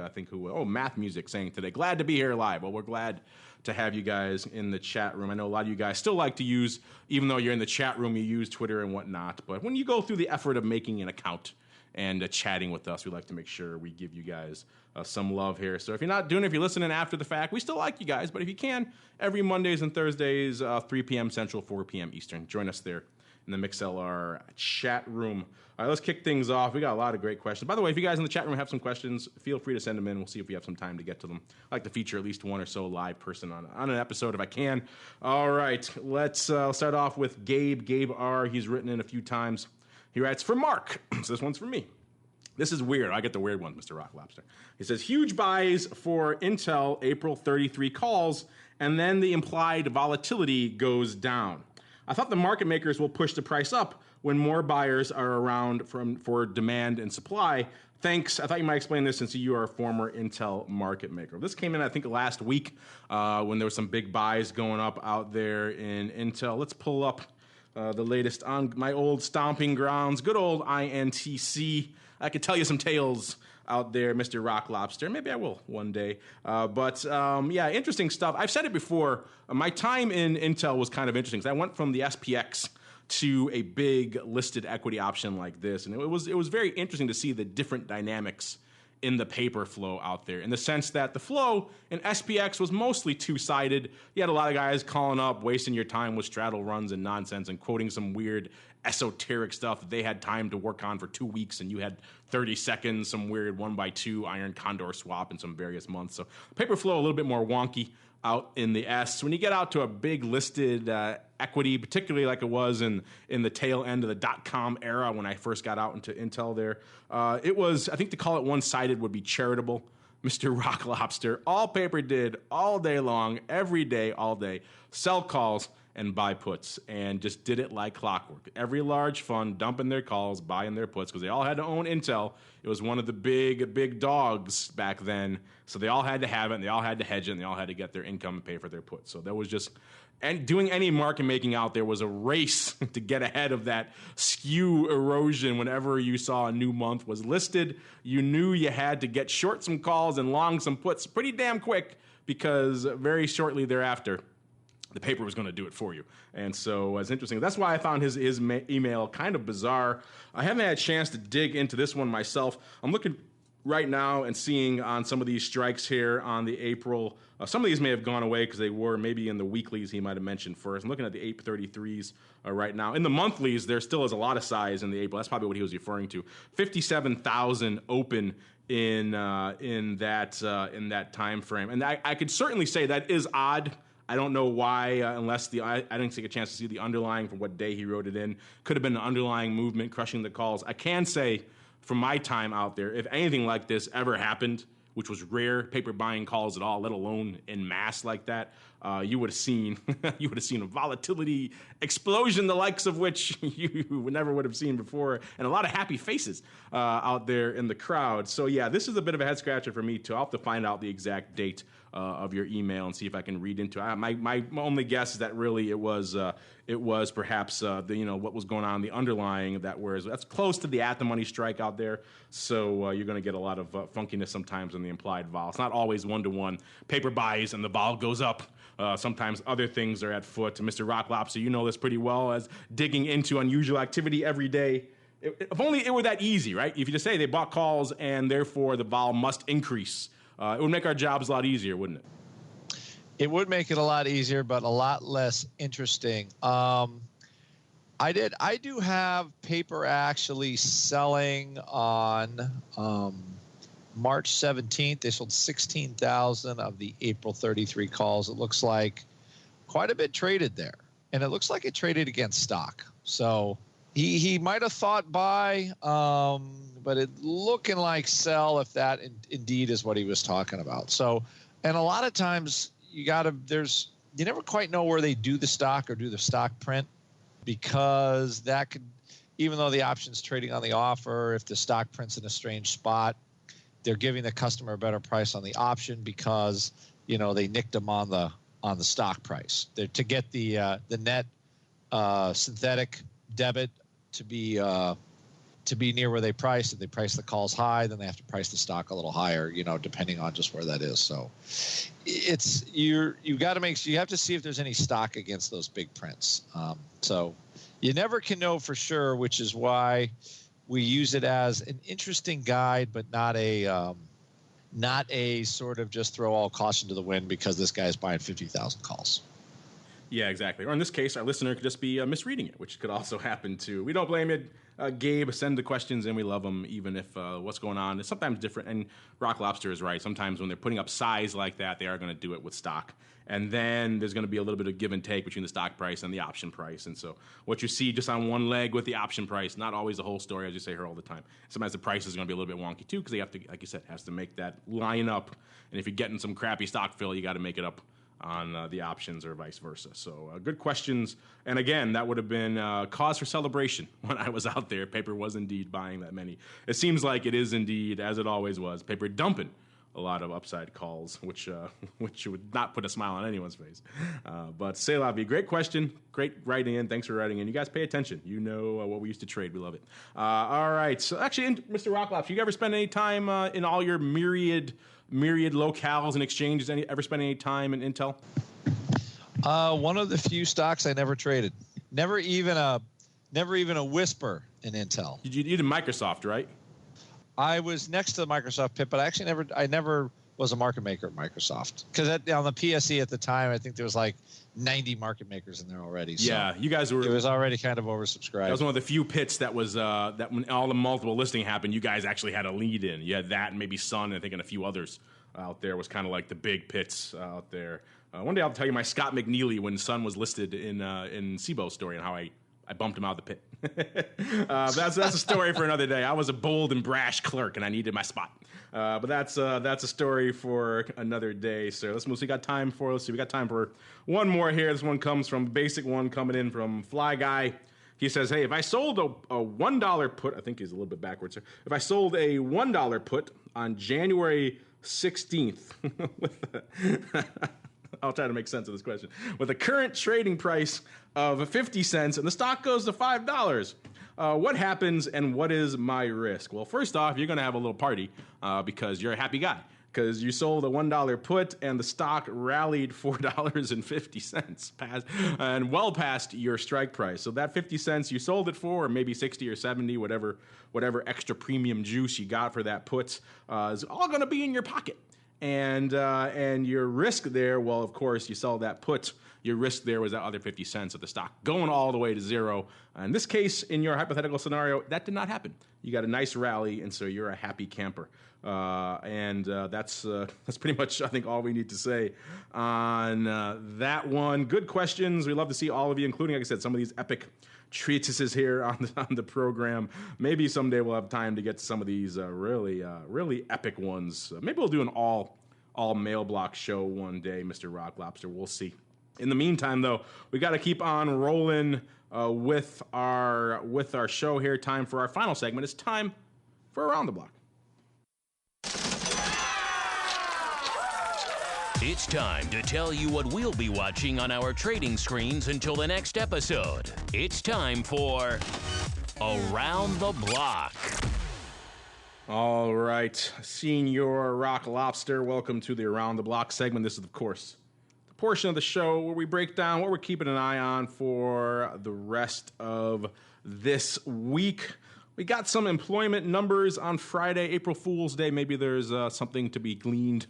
S3: Math Music saying today, glad to be here live. Well, we're glad to have you guys in the chat room. I know a lot of you guys still like to use, even though you're in the chat room, you use Twitter and whatnot, but when you go through the effort of making an account and chatting with us, we like to make sure we give you guys some love here. So if you're not doing it, if you're listening after the fact, we still like you guys, but if you can, every Mondays and Thursdays, 3 p.m. Central, 4 p.m. Eastern, join us there in the MixLR chat room. All right, let's kick things off. We got a lot of great questions. By the way, if you guys in the chat room have some questions, feel free to send them in. We'll see if we have some time to get to them. I like to feature at least one or so live person on an episode if I can. All right, let's start off with Gabe R. He's written in a few times. He writes, for Mark. So this one's for me. This is weird. I get the weird ones, Mr. Rock Lobster. He says, huge buys for Intel April 33 calls, and then the implied volatility goes down. I thought the market makers will push the price up when more buyers are around for demand and supply. Thanks. I thought you might explain this since you are a former Intel market maker. This came in, I think, last week when there were some big buys going up out there in Intel. Let's pull up the latest on my old stomping grounds, good old INTC. I could tell you some tales out there, Mr. Rock Lobster. Maybe I will one day. But interesting stuff. I've said it before. My time in Intel was kind of interesting because I went from the SPX to a big listed equity option like this, and it was very interesting to see the different dynamics in the paper flow out there, in the sense that the flow in SPX was mostly two-sided. You had a lot of guys calling up, wasting your time with straddle runs and nonsense and quoting some weird esoteric stuff that they had time to work on for 2 weeks, and you had 30 seconds, some weird 1x2 iron condor swap in some various months. So paper flow a little bit more wonky out in the S. When you get out to a big listed equity, particularly like it was in the tail end of the .com era when I first got out into Intel there, it was, I think to call it one-sided would be charitable. Mr. Rock Lobster, all paper did all day long, every day, all day, sell calls and buy puts, and just did it like clockwork. Every large fund dumping their calls, buying their puts, because they all had to own Intel. It was one of the big dogs back then, so they all had to have it, and they all had to hedge it, and they all had to get their income and pay for their puts. So that was just, and doing any market making out there was a race to get ahead of that skew erosion. Whenever you saw a new month was listed, you knew you had to get short some calls and long some puts pretty damn quick, because very shortly thereafter, the paper was going to do it for you. And so it's interesting. That's why I found his email kind of bizarre. I haven't had a chance to dig into this one myself. I'm looking right now and seeing on some of these strikes here on the April. Some of these may have gone away because they were maybe in the weeklies he might have mentioned first. I'm looking at the 833s right now. In the monthlies, there still is a lot of size in the April. That's probably what he was referring to. 57,000 open in that time frame. And I could certainly say that is odd. I don't know why, unless I didn't take a chance to see the underlying from what day he wrote it in. Could have been an underlying movement crushing the calls. I can say from my time out there, if anything like this ever happened, which was rare, paper buying calls at all, let alone in mass like that, you would have seen a volatility explosion, the likes of which you never would have seen before, and a lot of happy faces out there in the crowd. So yeah, this is a bit of a head scratcher for me too. I'll have to find out the exact date of your email and see if I can read into it. My only guess is that really it was perhaps what was going on, the underlying that's close to the at the money strike out there. So you're going to get a lot of funkiness sometimes in the implied vol. It's not always 1-to-1 paper buys and the vol goes up. Sometimes other things are at foot. Mr. Rock Lobster, you know this pretty well, as digging into unusual activity every day. If only it were that easy, right? If you just say they bought calls and therefore the vol must increase, it would make our jobs a lot easier, wouldn't it?
S4: It would make it a lot easier, but a lot less interesting. I do have paper actually selling on March 17th. They sold 16,000 of the April 33 calls. It looks like quite a bit traded there, and it looks like it traded against stock. So he might have thought buy, but it looking like sell if that indeed is what he was talking about. So, and a lot of times you never quite know where they do the stock or do the stock print, because that could, even though the option's trading on the offer, if the stock prints in a strange spot, they're giving the customer a better price on the option because, they nicked them on the stock price. They're to get the net synthetic debit to be near where they priced. If they price the calls high, then they have to price the stock a little higher, depending on just where that is. So it's you have to see if there's any stock against those big prints. So you never can know for sure, which is why we use it as an interesting guide, but not a sort of just throw all caution to the wind because this guy's buying 50,000 calls.
S3: Yeah, exactly. Or in this case, our listener could just be misreading it, which could also happen too. We don't blame it. Gabe, send the questions and we love them, even if what's going on is sometimes different. And Rock Lobster is right. Sometimes when they're putting up size like that, they are going to do it with stock. And then there's going to be a little bit of give and take between the stock price and the option price. And so what you see just on one leg with the option price, not always the whole story, as you say here all the time. Sometimes the price is going to be a little bit wonky too, because they have to, like you said, has to make that line up. And if you're getting some crappy stock fill, you got to make it up on the options or vice versa. So good questions. And again, that would have been cause for celebration when I was out there. Paper was indeed buying that many. It seems like it is indeed, as it always was, paper dumping upside calls, which would not put a smile on anyone's face. But c'est la vie. Great question. Great writing in. Thanks for writing in. You guys pay attention. You know what we used to trade. We love it. All right. So actually, Mr. Rocklaps, you ever spend any time in all your myriad locales and exchanges? Ever spend any time in Intel?
S4: One of the few stocks I never traded. Never even a whisper in Intel.
S3: You did Microsoft, right?
S4: I was next to the Microsoft pit, but I never was a market maker at Microsoft, because on the PSE at the time, I think there was like 90 market makers in there already. So
S3: yeah, you guys were.
S4: It was already kind of oversubscribed. That
S3: was one of the few pits that was that when all the multiple listing happened, you guys actually had a lead in. You had that and maybe Sun, I think, and a few others out there. Was kind of like the big pits out there. One day I'll tell you my Scott McNeely when Sun was listed in SIBO's story and how I bumped him out of the pit. That's a story for another day. I was a bold and brash clerk, and I needed my spot. But that's a story for another day. So let's see. We got time for one more here. This one comes from basic one coming in from Fly Guy. He says, "Hey, if I sold a $1 put, I think he's a little bit backwards here. If I sold a $1 put on January 16th, I'll try to make sense of this question. With a current trading price of 50 cents and the stock goes to $5, what happens and what is my risk?" Well, first off, you're going to have a little party because you're a happy guy, because you sold a $1 put and the stock rallied $4.50 and well past your strike price. So that 50 cents you sold it for, or maybe 60 or 70, whatever extra premium juice you got for that put, is all going to be in your pocket. And your risk there, well, of course, you sell that put. Your risk there was that other 50 cents of the stock going all the way to zero. In this case, in your hypothetical scenario, that did not happen. You got a nice rally, and so you're a happy camper. That's pretty much, I think, all we need to say on that one. Good questions. We love to see all of you, including, like I said, some of these epic treatises here on the program. Maybe someday we'll have time to get to some of these really epic ones. Maybe we'll do an all mail block show one day, Mr. Rock Lobster. We'll see. In the meantime, though, we got to keep on rolling with our show here. Time for our final segment. It's time for Around the Block.
S2: It's time to tell you what we'll be watching on our trading screens until the next episode. It's time for Around the Block.
S3: All right, Senior Rock Lobster, welcome to the Around the Block segment. This is, of course, the portion of the show where we break down what we're keeping an eye on for the rest of this week. We got some employment numbers on Friday, April Fool's Day. Maybe there's something to be gleaned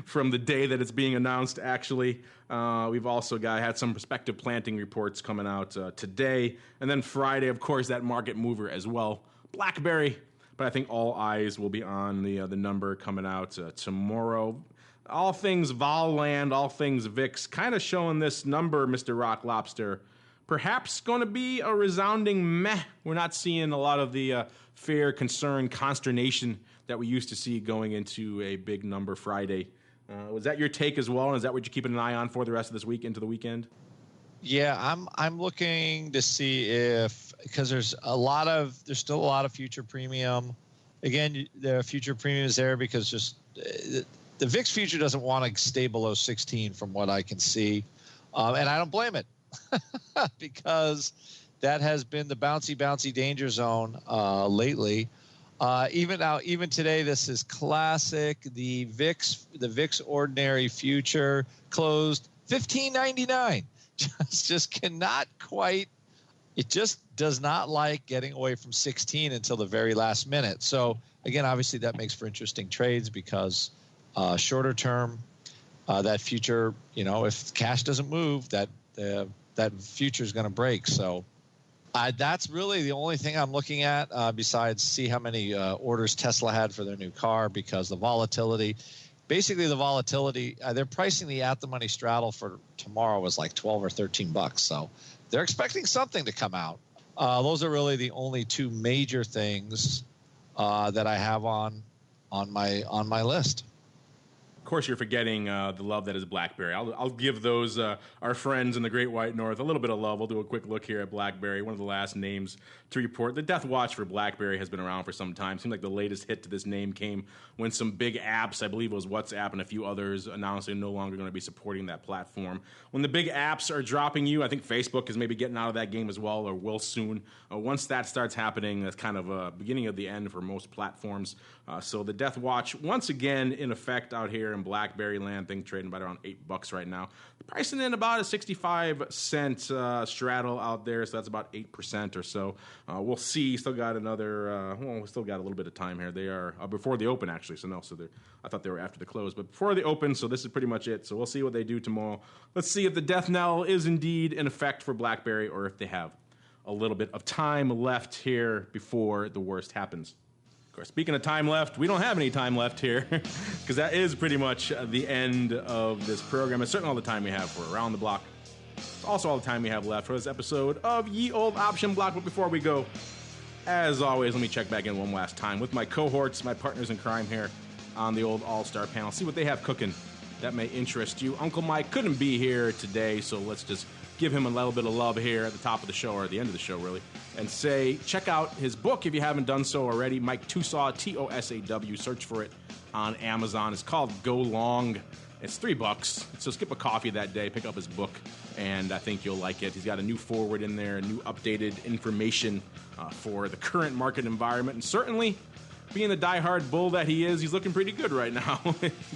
S3: from the day that it's being announced, actually. We've also had some prospective planting reports coming out today. And then Friday, of course, that market mover as well, BlackBerry. But I think all eyes will be on the number coming out tomorrow. All things vol land, all things VIX, kind of showing this number, Mr. Rock Lobster, perhaps going to be a resounding meh. We're not seeing a lot of the fear, concern, consternation that we used to see going into a big number Friday. Was that your take as well? And is that what you're keeping an eye on for the rest of this week into the weekend?
S4: Yeah, I'm looking to see if, because there's still a lot of future premium. Again, the future premium is there because just the VIX future doesn't want to stay below 16 from what I can see. And I don't blame it. Because that has been the bouncy danger zone lately. Even today, this is classic. The VIX ordinary future closed $15.99. Just cannot quite. It just does not like getting away from 16 until the very last minute. So again, obviously that makes for interesting trades because shorter term, that future, if cash doesn't move, that future is going to break. So that's really the only thing I'm looking at besides see how many orders Tesla had for their new car, because the volatility, they're pricing the at the money straddle for tomorrow was like $12 or $13. So they're expecting something to come out. Those are really the only two major things that I have on my list.
S3: Of course, you're forgetting the love that is BlackBerry. I'll give those our friends in the Great White North a little bit of love. We'll do a quick look here at BlackBerry, one of the last names to report. The death watch for BlackBerry has been around for some time. Seems like the latest hit to this name came when some big apps, I believe it was WhatsApp and a few others, announced they're no longer going to be supporting that platform. When the big apps are dropping you, I think Facebook is maybe getting out of that game as well, or will soon. Once that starts happening, that's kind of a beginning of the end for most platforms. So the death watch, once again, in effect out here in BlackBerry land, thing trading about around $8 right now. Pricing in about a 65-cent straddle out there, so that's about 8% or so. We'll see. Still got another. We still got a little bit of time here. They are before the open actually, so no. So I thought they were after the close, but before the open. So this is pretty much it. So we'll see what they do tomorrow. Let's see if the death knell is indeed in effect for BlackBerry, or if they have a little bit of time left here before the worst happens. Of course, speaking of time left, we don't have any time left here because that is pretty much the end of this program. It's certainly all the time we have for Around the Block. It's also all the time we have left for this episode of Ye Old Option Block. But before we go, as always, let me check back in one last time with my cohorts, my partners in crime here on the old All-Star panel. See what they have cooking that may interest you. Uncle Mike couldn't be here today, so let's just give him a little bit of love here at the top of the show, or at the end of the show, really, and say, check out his book if you haven't done so already. Mike Tusaw, T-O-S-A-W. Search for it on Amazon. It's called Go Long. It's $3, so skip a coffee that day, pick up his book, and I think you'll like it. He's got a new forward in there, new updated information for the current market environment, and certainly, being the diehard bull that he is, he's looking pretty good right now,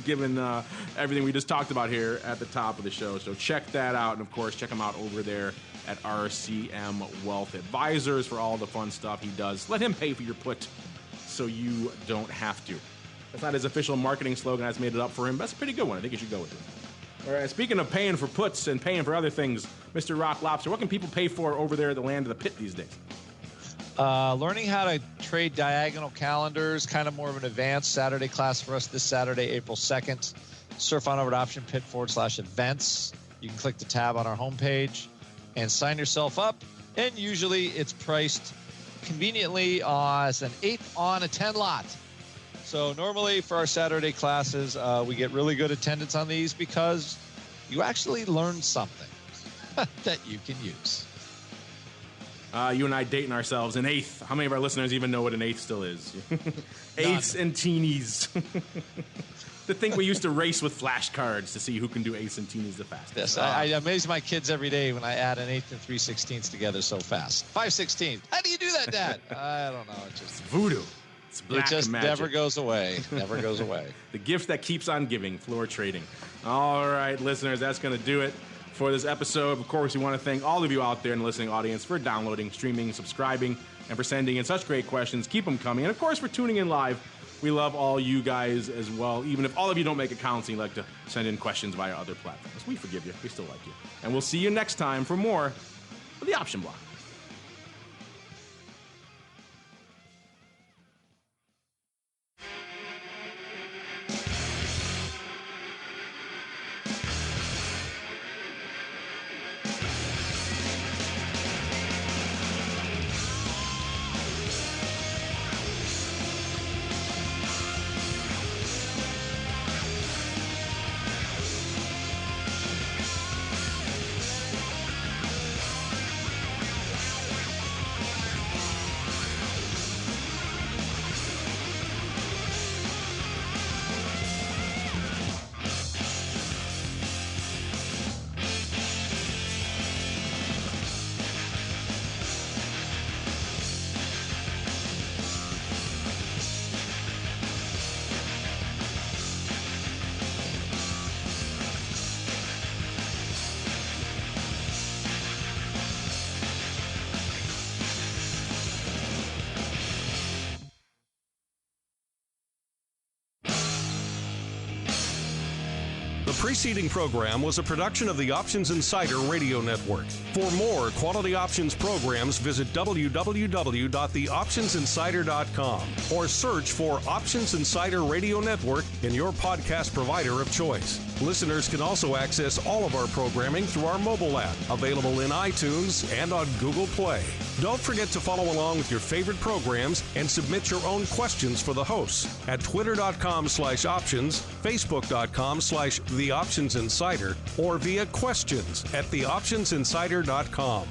S3: given everything we just talked about here at the top of the show. So check that out, and of course, check him out over there at RCM Wealth Advisors for all the fun stuff he does. Let him pay for your put so you don't have to. That's not his official marketing slogan. That's made it up for him. That's a pretty good one. I think you should go with it. All right, speaking of paying for puts and paying for other things, Mr. Rock Lobster, what can people pay for over there at the land of the pit these days?
S4: Learning how to trade diagonal calendars, kind of more of an advanced Saturday class for us this Saturday, April 2nd. Surf on over to OptionPit/events. You can click the tab on our homepage and sign yourself up. And usually it's priced conveniently as an 8 on a 10 lot. So normally for our Saturday classes, we get really good attendance on these because you actually learn something that you can use.
S3: You and I dating ourselves an eighth. How many of our listeners even know what an eighth still is? Eighths and teenies. To think we used to race with flashcards to see who can do eighths and teenies the fastest.
S4: Yes, I amaze my kids every day when I add an eighth and 3/16 together so fast. 5/16. How do you do that, Dad? I don't know. It's just
S3: voodoo. It's black
S4: It just
S3: magic.
S4: never goes away. Never goes away.
S3: The gift that keeps on giving, floor trading. All right, listeners, that's going to do it for this episode. Of course, we want to thank all of you out there in the listening audience for downloading, streaming, subscribing, and for sending in such great questions. Keep them coming. And, of course, for tuning in live. We love all you guys as well. Even if all of you don't make accounts and you like to send in questions via other platforms, we forgive you. We still like you. And we'll see you next time for more of the Option Block.
S1: preceding program was a production of the Options Insider Radio Network. For more quality options programs, visit www.theoptionsinsider.com or search for Options Insider Radio Network in your podcast provider of choice. Listeners can also access all of our programming through our mobile app, available in iTunes and on Google Play. Don't forget to follow along with your favorite programs and submit your own questions for the hosts at twitter.com/options, facebook.com/theoptionsinsider, or via questions@theoptionsinsider.com.